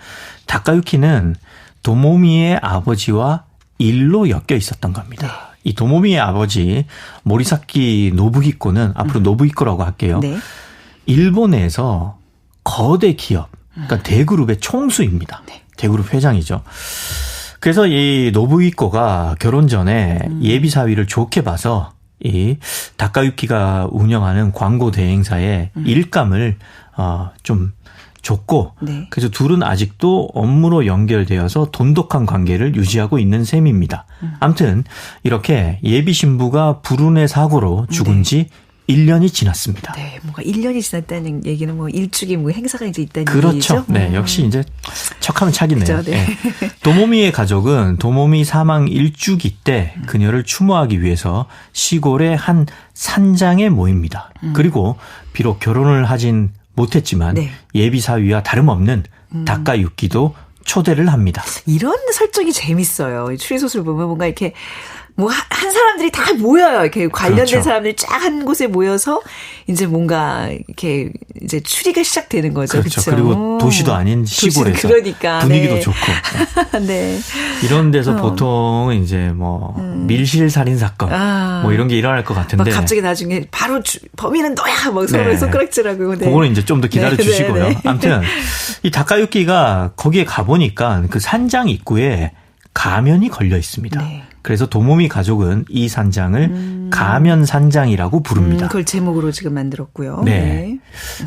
다카유키는 도모미의 아버지와 일로 엮여 있었던 겁니다. 네. 이 도모미의 아버지 모리사키 노부히코는 앞으로 노부히코라고 할게요. 네. 일본에서 거대 기업, 그러니까 대그룹의 총수입니다. 네. 대그룹 회장이죠. 그래서 이 노부히코가 결혼 전에 예비 사위를 좋게 봐서 이 다카유키가 운영하는 광고 대행사에 일감을 좀 줬고, 네. 그래서 둘은 아직도 업무로 연결되어서 돈독한 관계를 유지하고 있는 셈입니다. 아무튼 이렇게 예비 신부가 불운의 사고로 죽은 지 1년이 지났습니다. 네, 뭔가 1년이 지났다는 얘기는 뭐 일주기 뭐 행사가 이제 있다는 그렇죠. 얘기죠. 네, 역시 이제 척하면 착이네요. 그렇죠, 네. 네. 도모미의 가족은 도모미 사망 1주기 때 그녀를 추모하기 위해서 시골의 한 산장에 모입니다. 그리고 비록 결혼을 하진 못했지만 네. 예비 사위와 다름없는 다카유키도 초대를 합니다. 이런 설정이 재밌어요. 추리소설 보면 뭔가 이렇게 뭐 한 사람들이 다 모여요. 이렇게 관련된 그렇죠. 사람들이 쫙 한 곳에 모여서 이제 뭔가 이렇게 이제 추리가 시작되는 거죠. 그렇죠. 그렇죠? 그리고 도시도 아닌 시골에서 그러니까 분위기도 네. 좋고 네. 이런 데서 보통은 이제 뭐 밀실 살인 사건 뭐 이런 게 일어날 것 같은데 막 갑자기 나중에 바로 범인은 너야 막 서로 네. 손가락질하고 네. 그거는 이제 좀 더 기다려 주시고요. 네, 네. 아무튼 이 다카유키가 거기에 가보니까 그 산장 입구에 가면이 걸려 있습니다. 네. 그래서 도모미 가족은 이 산장을 가면 산장이라고 부릅니다. 그걸 제목으로 지금 만들었고요. 네. 네.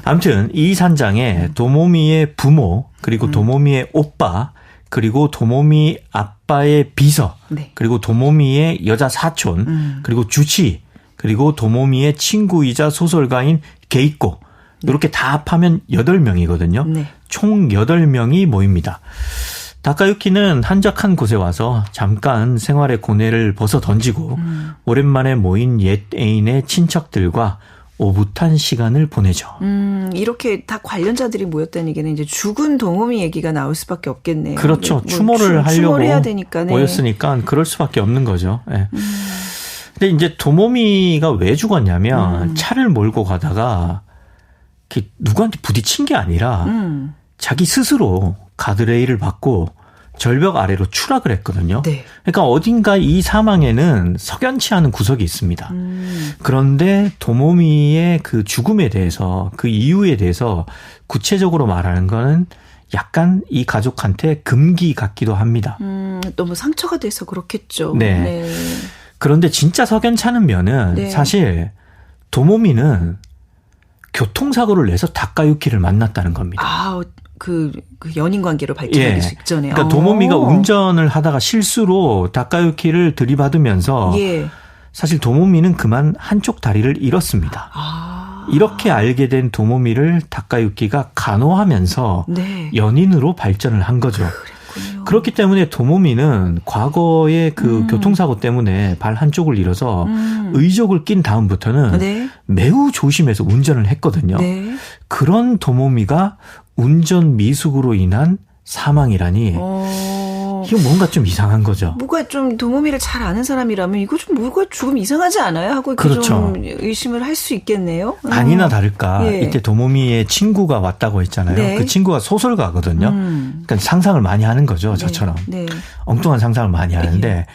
아무튼 이 산장에 도모미의 부모 그리고 도모미의 오빠 그리고 도모미 아빠의 비서 네. 그리고 도모미의 여자 사촌 그리고 주치 그리고 도모미의 친구이자 소설가인 게이코 이렇게 다 합하면 8명이거든요. 네. 총 8명이 모입니다. 다카유키는 한적한 곳에 와서 잠깐 생활의 고뇌를 벗어 던지고 오랜만에 모인 옛 애인의 친척들과 오붓한 시간을 보내죠. 이렇게 다 관련자들이 모였다는 얘기는 이제 죽은 도모미 얘기가 나올 수밖에 없겠네요. 그렇죠. 뭐 추모를 하려고 추모를 해야 되니까, 네. 모였으니까 그럴 수밖에 없는 거죠. 네. 근데 이제 도모미가 왜 죽었냐면 차를 몰고 가다가 누구한테 부딪힌 게 아니라 자기 스스로 가드레일을 받고 절벽 아래로 추락을 했거든요. 네. 그러니까 어딘가 이 사망에는 석연치 않은 구석이 있습니다. 그런데 도모미의 그 죽음에 대해서 그 이유에 대해서 구체적으로 말하는 거는 약간 이 가족한테 금기 같기도 합니다. 너무 상처가 돼서 그렇겠죠. 네. 네. 그런데 진짜 석연치 않은 면은 네. 사실 도모미는 교통사고를 내서 다카유키를 만났다는 겁니다. 아, 그 연인 관계로 발전하기 직전에. 그러니까 도모미가 운전을 하다가 실수로 다카유키를 들이받으면서 예. 사실 도모미는 그만 한쪽 다리를 잃었습니다. 이렇게 알게 된 도모미를 다카유키가 간호하면서 네. 연인으로 발전을 한 거죠. 그랬군요. 그렇기 때문에 도모미는 과거의 그 교통사고 때문에 발 한쪽을 잃어서 의족을 낀 다음부터는 네. 매우 조심해서 운전을 했거든요. 네. 그런 도모미가 운전 미숙으로 인한 사망이라니 이거 뭔가 좀 이상한 거죠. 뭐가 좀 도모미를 잘 아는 사람이라면 이거 좀 뭐가 조금 이상하지 않아요? 하고 이렇게 그렇죠. 좀 의심을 할 수 있겠네요. 아니나 다를까 예. 이때 도모미의 친구가 왔다고 했잖아요. 네. 그 친구가 소설가거든요. 그러니까 상상을 많이 하는 거죠. 저처럼. 네. 엉뚱한 상상을 많이 하는데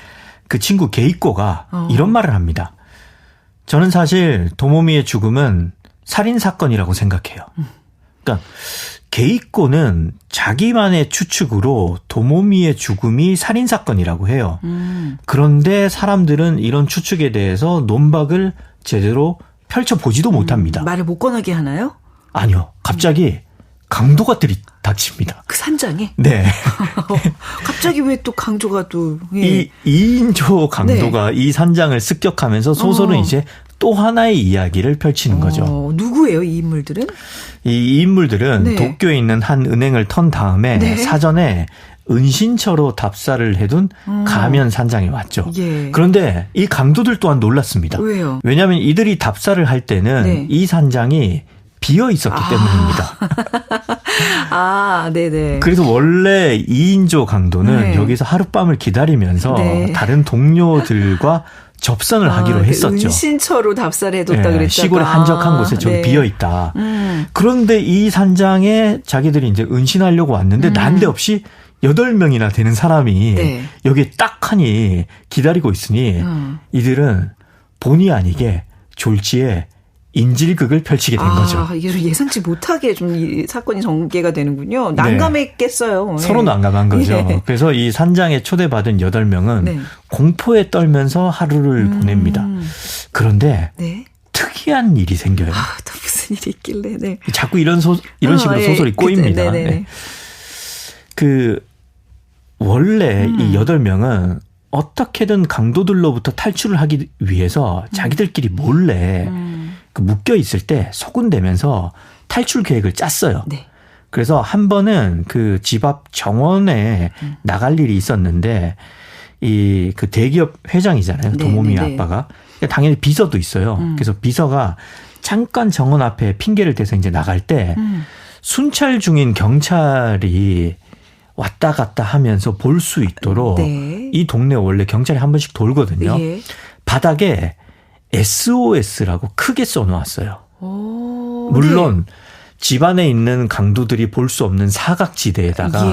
그 친구 게이코가 이런 말을 합니다. 저는 사실 도모미의 죽음은 살인사건이라고 생각해요. 그러니까 게이코는 자기만의 추측으로 도모미의 죽음이 살인사건이라고 해요. 그런데 사람들은 이런 추측에 대해서 논박을 제대로 펼쳐보지도 못합니다. 말을 못 꺼내게 하나요? 아니요. 갑자기 강도가 들이닥칩니다. 그 산장에? 네. 갑자기 왜 또 강조가 또. 예. 이 2인조 강도가 이 산장을 습격하면서 소설은 이제 또 하나의 이야기를 펼치는 거죠. 누구예요, 이 인물들은? 이 인물들은 네. 도쿄에 있는 한 은행을 턴 다음에 네. 사전에 은신처로 답사를 해둔 가면 산장에 왔죠. 예. 그런데 이 강도들 또한 놀랐습니다. 왜요? 왜냐하면 이들이 답사를 할 때는 네. 이 산장이 비어 있었기 때문입니다. 아, 네네. 그래서 원래 2인조 강도는 네. 여기서 하룻밤을 기다리면서 네. 다른 동료들과 접선을 하기로 했었죠. 은신처로 답사를 해뒀다 그랬다가. 시골의 한적한 곳에 저기 네. 비어 있다. 그런데 이 산장에 자기들이 이제 은신하려고 왔는데 난데없이 8명이나 되는 사람이 네. 여기에 딱 하니 기다리고 있으니 이들은 본의 아니게 졸지에 인질극을 펼치게 된 거죠. 이를 예상치 못하게 좀 이 사건이 전개가 되는군요. 난감했겠어요. 네. 서로 난감한 거죠. 네. 그래서 이 산장에 초대받은 8명은 네. 공포에 떨면서 하루를 보냅니다. 그런데 네. 특이한 일이 생겨요. 또 무슨 일이 있길래. 네. 자꾸 이런 식으로 소설이 꼬입니다. 네. 원래 이 8명은 어떻게든 강도들로부터 탈출을 하기 위해서 자기들끼리 몰래 묶여 있을 때 소군대면서 탈출 계획을 짰어요. 네. 그래서 한 번은 그 집 앞 정원에 나갈 일이 있었는데 이 그 대기업 회장이잖아요. 도모미 아빠가. 당연히 비서도 있어요. 그래서 비서가 잠깐 정원 앞에 핑계를 대서 이제 나갈 때 순찰 중인 경찰이 왔다 갔다 하면서 볼 수 있도록 네. 이 동네 원래 경찰이 한 번씩 돌거든요. 예. 바닥에 SOS라고 크게 써놓았어요. 물론 집 안에 있는 강도들이 볼 수 없는 사각지대에다가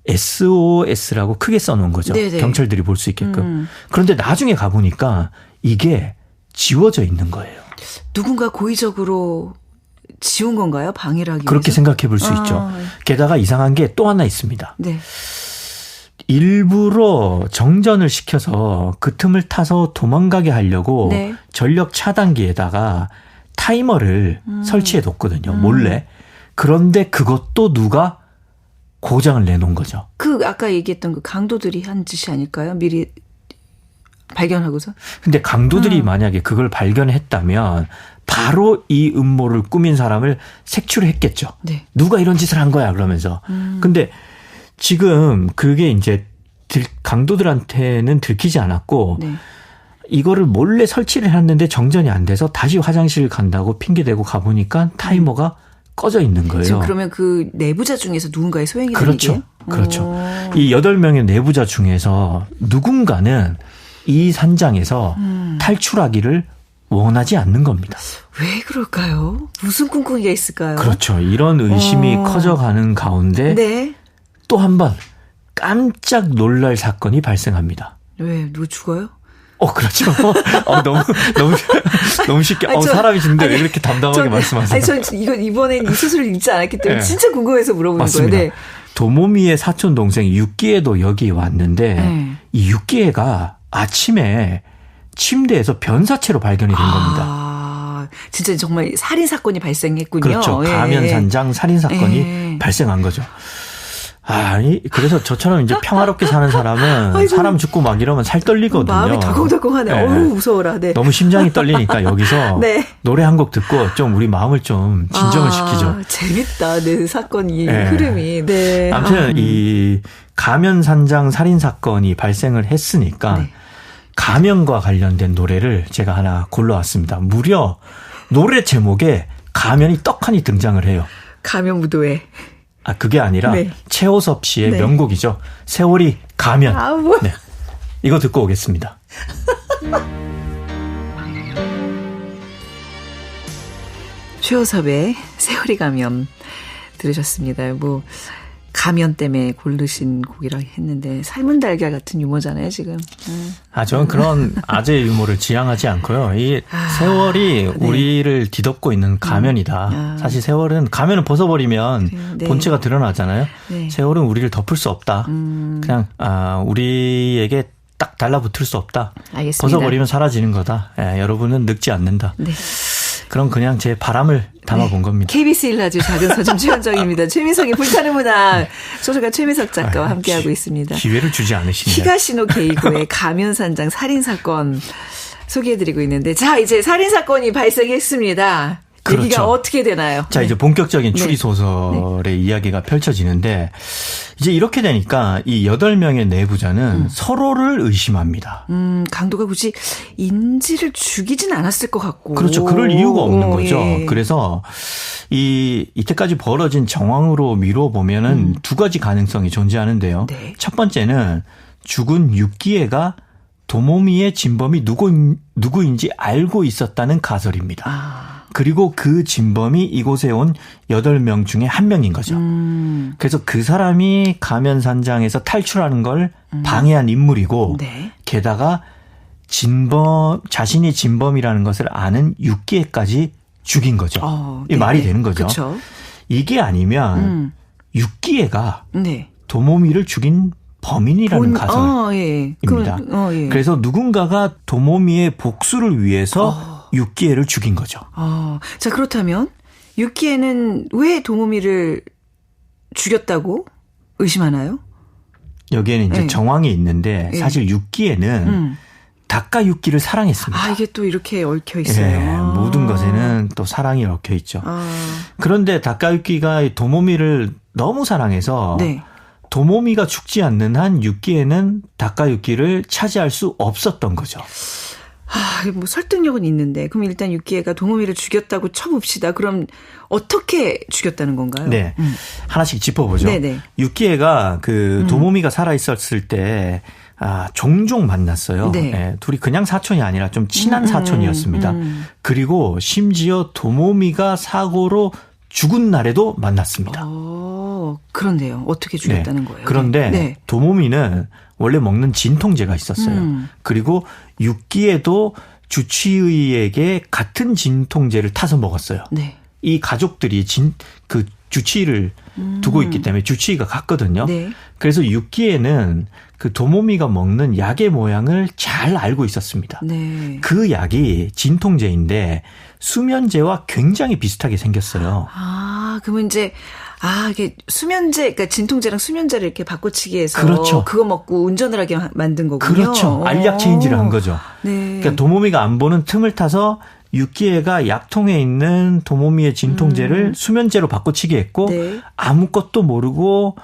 SOS라고 크게 써놓은 거죠. 네네. 경찰들이 볼 수 있게끔. 그런데 나중에 가보니까 이게 지워져 있는 거예요. 누군가 고의적으로 지운 건가요? 방해를 하기 그렇게 위해서? 생각해 볼 수 있죠. 게다가 이상한 게 또 하나 있습니다. 네. 일부러 정전을 시켜서 그 틈을 타서 도망가게 하려고 네. 전력 차단기에다가 타이머를 설치해 뒀거든요. 몰래. 그런데 그것도 누가 고장을 내놓은 거죠. 그 아까 얘기했던 그 강도들이 한 짓이 아닐까요? 미리 발견하고서. 근데 강도들이 만약에 그걸 발견했다면 바로 이 음모를 꾸민 사람을 색출했겠죠. 네. 누가 이런 짓을 한 거야 그러면서. 근데 지금 그게 이제 강도들한테는 들키지 않았고 네. 이거를 몰래 설치를 했는데 정전이 안 돼서 다시 화장실 간다고 핑계대고 가보니까 타이머가 꺼져 있는 거예요. 지금 그러면 그 내부자 중에서 누군가의 소행이 되는 그렇죠. 게? 그렇죠. 이 8명의 내부자 중에서 누군가는 이 산장에서 탈출하기를 원하지 않는 겁니다. 왜 그럴까요? 무슨 꿍꿍이가 있을까요? 그렇죠. 이런 의심이 커져가는 가운데 네. 또 한 번 깜짝 놀랄 사건이 발생합니다. 왜? 누구 죽어요? 그렇죠. 너무 쉽게. 사람이 죽는데 왜 그렇게 담담하게 말씀하세요? 전 이번엔 이 수술을 읽지 않았기 때문에 네. 진짜 궁금해서 물어보는 맞습니다. 거예요. 네. 도모미의 사촌 동생 육기애도 여기 왔는데 이 육기애가 아침에 침대에서 변사체로 발견이 된 겁니다. 진짜 정말 살인 사건이 발생했군요. 그렇죠. 가면 산장 살인 사건이 발생한 거죠. 그래서 저처럼 이제 평화롭게 사는 사람은 사람 죽고 막 이러면 살 떨리거든요. 마음이 덜컹덜컹하네. 네. 어우, 무서워라. 네. 너무 심장이 떨리니까 여기서 네. 노래 한 곡 듣고 좀 우리 마음을 좀 진정을 시키죠. 재밌다. 네, 사건이 흐름이. 네. 아무튼 이 가면 산장 살인 사건이 발생을 했으니까 가면과 관련된 노래를 제가 하나 골라왔습니다. 무려 노래 제목에 가면이 떡하니 등장을 해요. 가면 무도회. 그게 아니라 최호섭 씨의 명곡이죠. 세월이 가면. 네. 이거 듣고 오겠습니다. 최호섭의 세월이 가면 들으셨습니다. 가면 때문에 고르신 곡이라 했는데 삶은 달걀 같은 유머잖아요, 지금. 저는 그런 아재의 유머를 지향하지 않고요. 이 세월이 우리를 뒤덮고 있는 가면이다. 사실 세월은 가면을 벗어버리면 본체가 드러나잖아요. 세월은 우리를 덮을 수 없다. 그냥 우리에게 딱 달라붙을 수 없다. 알겠습니다. 벗어버리면 사라지는 거다. 여러분은 늙지 않는다. 네. 그럼 그냥 제 바람을 담아본 겁니다. KBS 1라디오 작은 서점 최현정입니다. 최민석의 불타는 문학 소설가 최민석 작가와 함께하고 있습니다. 기회를 주지 않으시네요. 히가시노 게이고의 가면산장 살인사건 소개해드리고 있는데 이제 살인사건이 발생했습니다. 그렇죠. 얘기가 어떻게 되나요? 자, 이제 본격적인 추리소설의 이야기가 펼쳐지는데 이제 이렇게 되니까 이 8명의 내부자는 서로를 의심합니다. 강도가 굳이 인지를 죽이진 않았을 것 같고. 그렇죠. 그럴 이유가 없는 거죠. 그래서 이때까지 벌어진 정황으로 미루어 보면은 두 가지 가능성이 존재하는데요. 네. 첫 번째는 죽은 육기애가 도모미의 진범이 누구인지 알고 있었다는 가설입니다. 그리고 그 진범이 이곳에 온 8명 중에 한 명인 거죠. 그래서 그 사람이 가면산장에서 탈출하는 걸 방해한 인물이고 네. 게다가 자신이 진범이라는 것을 아는 육기애까지 죽인 거죠. 이 말이 되는 거죠. 그쵸. 이게 아니면 육기애가 네. 도모미를 죽인 범인이라는 가설입니다. 예. 그래서 누군가가 도모미의 복수를 위해서 육기애를 죽인 거죠. 자, 그렇다면 육기애는 왜 도모미를 죽였다고 의심하나요? 여기에는 이제 정황이 있는데 사실 육기애는 다카유키를 사랑했습니다. 이게 또 이렇게 얽혀 있어요. 모든 것에는 또 사랑이 얽혀 있죠. 그런데 다카유키가 도모미를 너무 사랑해서 네. 도모미가 죽지 않는 한 육기애는 다카유키를 차지할 수 없었던 거죠. 뭐 설득력은 있는데 그럼 일단 육기애가 도모미를 죽였다고 쳐봅시다. 그럼 어떻게 죽였다는 건가요? 네, 하나씩 짚어보죠. 네네. 육기애가 그 도모미가 살아있었을 때 종종 만났어요. 네. 네, 둘이 그냥 사촌이 아니라 좀 친한 사촌이었습니다. 그리고 심지어 도모미가 사고로 죽은 날에도 만났습니다. 그런데요. 어떻게 죽였다는 거예요? 그런데 네. 도모미는 원래 먹는 진통제가 있었어요. 그리고 육기에도 주치의에게 같은 진통제를 타서 먹었어요. 네. 이 가족들이 그 주치의를 두고 있기 때문에 주치의가 갔거든요. 네. 그래서 육기에는 그 도모미가 먹는 약의 모양을 잘 알고 있었습니다. 네. 그 약이 진통제인데 수면제와 굉장히 비슷하게 생겼어요. 그러면 이제 이게 수면제, 그러니까 진통제랑 수면제를 이렇게 바꿔치기 해서 그렇죠. 그거 먹고 운전을 하게 만든 거군요. 그렇죠. 알약 체인지를 한 거죠. 네. 그러니까 도모미가 안 보는 틈을 타서 육기애가 약통에 있는 도모미의 진통제를 수면제로 바꿔치기 했고 네. 아무것도 모르고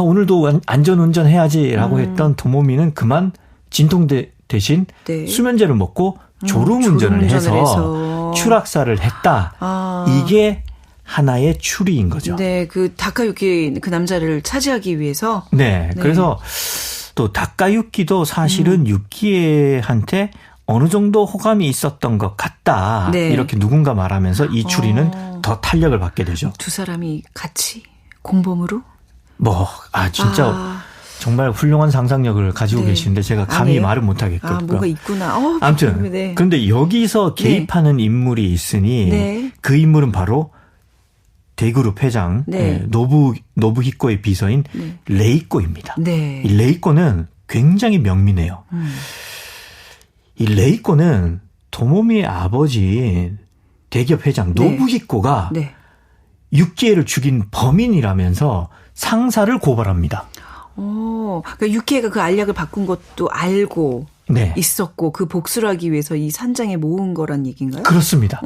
오늘도 안전운전 해야지라고 했던 도모미는 그만 진통제 대신 네. 수면제를 먹고 졸음운전을 해서 추락사를 했다. 이게 하나의 추리인 거죠. 네, 그 다카유키 그 남자를 차지하기 위해서. 네, 그래서 또 다카유키도 사실은 육기애한테 어느 정도 호감이 있었던 것 같다. 네. 이렇게 누군가 말하면서 이 추리는 더 탄력을 받게 되죠. 두 사람이 같이 공범으로? 진짜 정말 훌륭한 상상력을 가지고 계시는데 제가 감히 말을 못 하겠고요. 뭐가 있구나. 아무튼 네. 그런데 여기서 개입하는 인물이 있으니 그 인물은 바로 대그룹 회장 노부히코의 비서인 레이코입니다. 네. 이 레이코는 굉장히 명민해요. 이 레이코는 도모미의 아버지인 대기업 회장 노부히코가 육기애를 죽인 범인이라면서 상사를 고발합니다. 그러니까 육기애가 그 알약을 바꾼 것도 알고 있었고 그 복수를 하기 위해서 이 산장에 모은 거란 얘기인가요? 그렇습니다.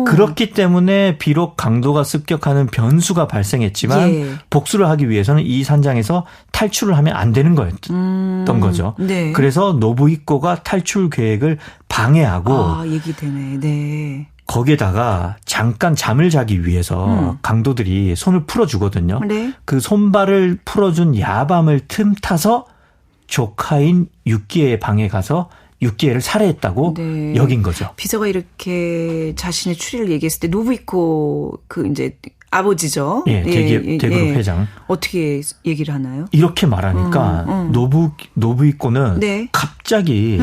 그렇기 때문에 비록 강도가 습격하는 변수가 발생했지만 복수를 하기 위해서는 이 산장에서 탈출을 하면 안 되는 거였던 거죠. 네. 그래서 노부히코가 탈출 계획을 방해하고 얘기되네. 네. 거기에다가 잠깐 잠을 자기 위해서 강도들이 손을 풀어주거든요. 네. 그 손발을 풀어준 야밤을 틈타서 조카인 육기애의 방에 가서 육기애를 살해했다고 여긴 거죠. 비서가 이렇게 자신의 추리를 얘기했을 때 노부히코 그 이제 아버지죠. 대그룹 회장. 어떻게 얘기를 하나요? 이렇게 말하니까 노부히코는 갑자기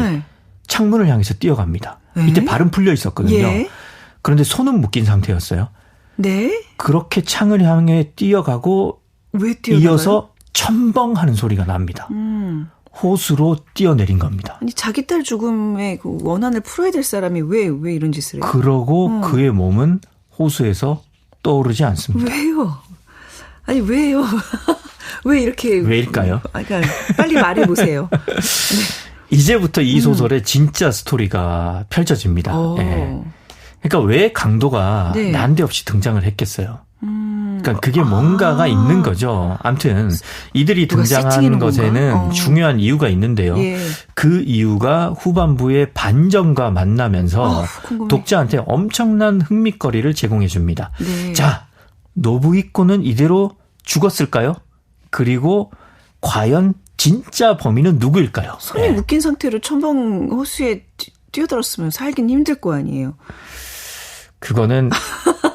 창문을 향해서 뛰어갑니다. 이때 발은 풀려 있었거든요. 그런데 손은 묶인 상태였어요. 네. 그렇게 창을 향해 뛰어가고 왜 뛰어가요? 이어서 첨벙하는 소리가 납니다. 호수로 뛰어내린 겁니다. 아니 자기 딸 죽음에 그 원한을 풀어야 될 사람이 왜 이런 짓을 해요? 그러고 그의 몸은 호수에서 떠오르지 않습니다. 왜요? 아니 왜요? 왜 이렇게 왜일까요? 그러니까 빨리 말해 보세요. 이제부터 이 소설의 진짜 스토리가 펼쳐집니다. 그러니까 왜 강도가 네. 난데없이 등장을 했겠어요. 그러니까 그게 뭔가가 있는 거죠. 아무튼 이들이 등장한 것에는 중요한 이유가 있는데요. 예. 그 이유가 후반부의 반전과 만나면서 독자한테 엄청난 흥미거리를 제공해 줍니다. 네. 자, 노부이코는 이대로 죽었을까요? 그리고 과연 진짜 범인은 누구일까요? 손이 묶인 상태로 첨벙 호수에 뛰어들었으면 살긴 힘들 거 아니에요. 그거는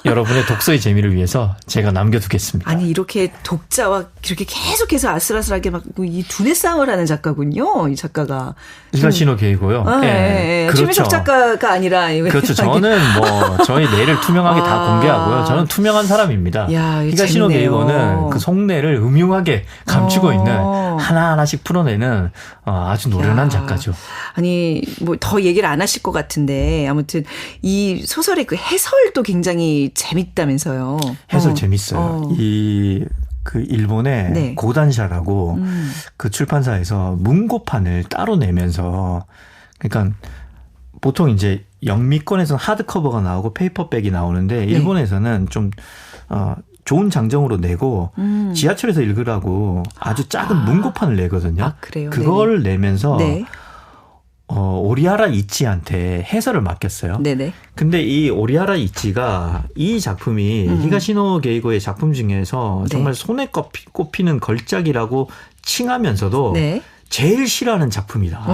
여러분의 독서의 재미를 위해서 제가 남겨두겠습니다. 아니 이렇게 독자와 이렇게 계속해서 아슬아슬하게 막 이 두뇌 싸움을 하는 작가군요. 이 작가가. 히가시노 게이고요. 네, 그렇죠. 최민석 작가가 아니라. 그렇죠. 저는 뭐 저희 뇌를 투명하게 다 공개하고요. 저는 투명한 사람입니다. 야, 히가시노 게이고는 그 속내를 음흉하게 감추고 있는 하나하나씩 풀어내는 아주 노련한 작가죠. 아니 뭐 더 얘기를 안 하실 것 같은데 아무튼 이 소설의 그 해설도 굉장히 재밌다면서요. 해설 재밌어요. 그 일본의 네. 고단샤라고 그 출판사에서 문고판을 따로 내면서 그러니까 보통 이제 영미권에서는 하드커버가 나오고 페이퍼백이 나오는데 일본에서는 좀 좋은 장정으로 내고 지하철에서 읽으라고 아주 작은 문고판을 내거든요. 그래요? 그걸 네네. 내면서 네. 오리하라 이치한테 해설을 맡겼어요. 네네. 근데 이 오리하라 이치가 이 작품이 히가시노 게이고의 작품 중에서 정말 손에 꼽히는 걸작이라고 칭하면서도 네. 제일 싫어하는 작품이다.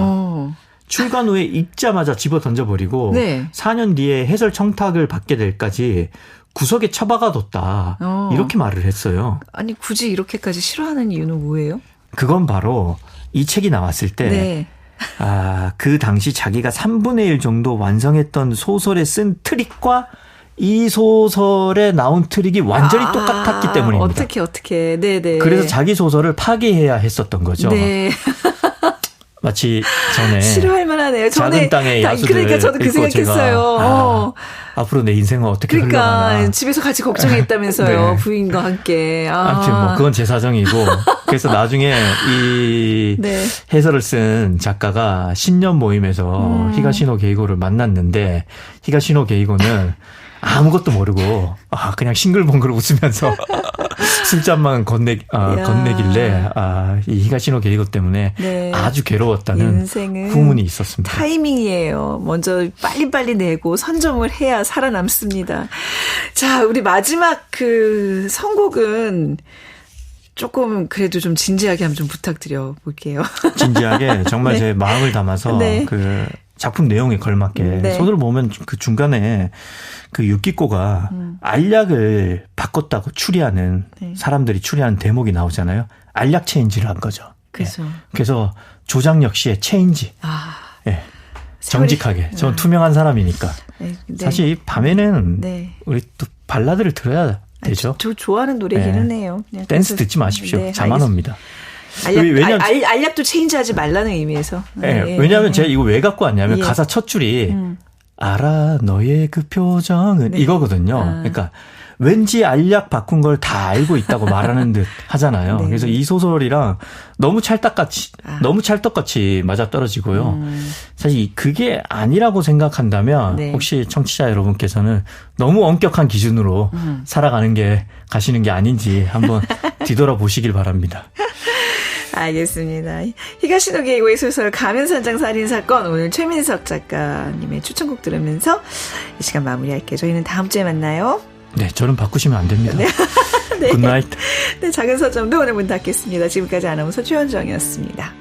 출간 후에 읽자마자 집어 던져버리고 네. 4년 뒤에 해설 청탁을 받게 될까지 구석에 처박아뒀다. 이렇게 말을 했어요. 아니 굳이 이렇게까지 싫어하는 이유는 뭐예요? 그건 바로 이 책이 나왔을 때 네. 그 당시 자기가 3분의 1 정도 완성했던 소설에 쓴 트릭과 이 소설에 나온 트릭이 완전히 똑같았기 때문입니다. 어떻게. 네네. 그래서 자기 소설을 파기해야 했었던 거죠. 네. 마치 전에 싫어할 만하네요. 작은 땅의 야수들 그러니까 저도 그 생각했어요. 앞으로 내 인생은 어떻게 그러니까 흘러가나. 집에서 같이 걱정했다면서요. 네. 부인과 함께. 아무튼 뭐 그건 제 사정이고 그래서 나중에 이 네. 해설을 쓴 작가가 신년 모임에서 히가시노 게이고를 만났는데 히가시노 게이고는 아무것도 모르고 그냥 싱글벙글 웃으면서 술잔만 건네길래 이 히가시노 게이고 때문에 네. 아주 괴로웠다는 후문이 있었습니다. 타이밍이에요. 먼저 빨리빨리 내고 선점을 해야 살아남습니다. 자, 우리 마지막 그 선곡은 조금 그래도 좀 진지하게 한번 좀 부탁드려 볼게요. 진지하게 정말 네. 제 마음을 담아서 네. 그 작품 내용에 걸맞게 네. 소설 보면 그 중간에 그 유키코가 알약을 바꿨다고 추리하는 네. 사람들이 추리하는 대목이 나오잖아요. 알약 체인지를 한 거죠. 그래서. 네. 그래서 조장 역시의 체인지. 네. 정직하게. 저는 투명한 사람이니까. 네. 사실 밤에는 네. 우리 또 발라드를 들어야 되죠. 저 좋아하는 노래기는 해요. 댄스 듣지 마십시오. 네, 잠 안 옵니다. 알약도 체인지하지 말라는 의미에서. 네, 왜냐하면 제가 이거 왜 갖고 왔냐면 가사 첫 줄이 알아 너의 그 표정은 이거거든요. 그러니까 왠지 알약 바꾼 걸 다 알고 있다고 말하는 듯 하잖아요. 네. 그래서 이 소설이랑 너무 찰떡같이 맞아떨어지고요. 사실 그게 아니라고 생각한다면 혹시 청취자 여러분께서는 너무 엄격한 기준으로 가시는 게 아닌지 한번 뒤돌아보시길 바랍니다. 알겠습니다. 히가시노 게이고의 소설 가면산장 살인사건 오늘 최민석 작가님의 추천곡 들으면서 이 시간 마무리할게요. 저희는 다음 주에 만나요. 네, 저는 바꾸시면 안 됩니다. 네. 굿나잇. 네, 작은 서점도 오늘 문 닫겠습니다. 지금까지 아나운서 최현정이었습니다.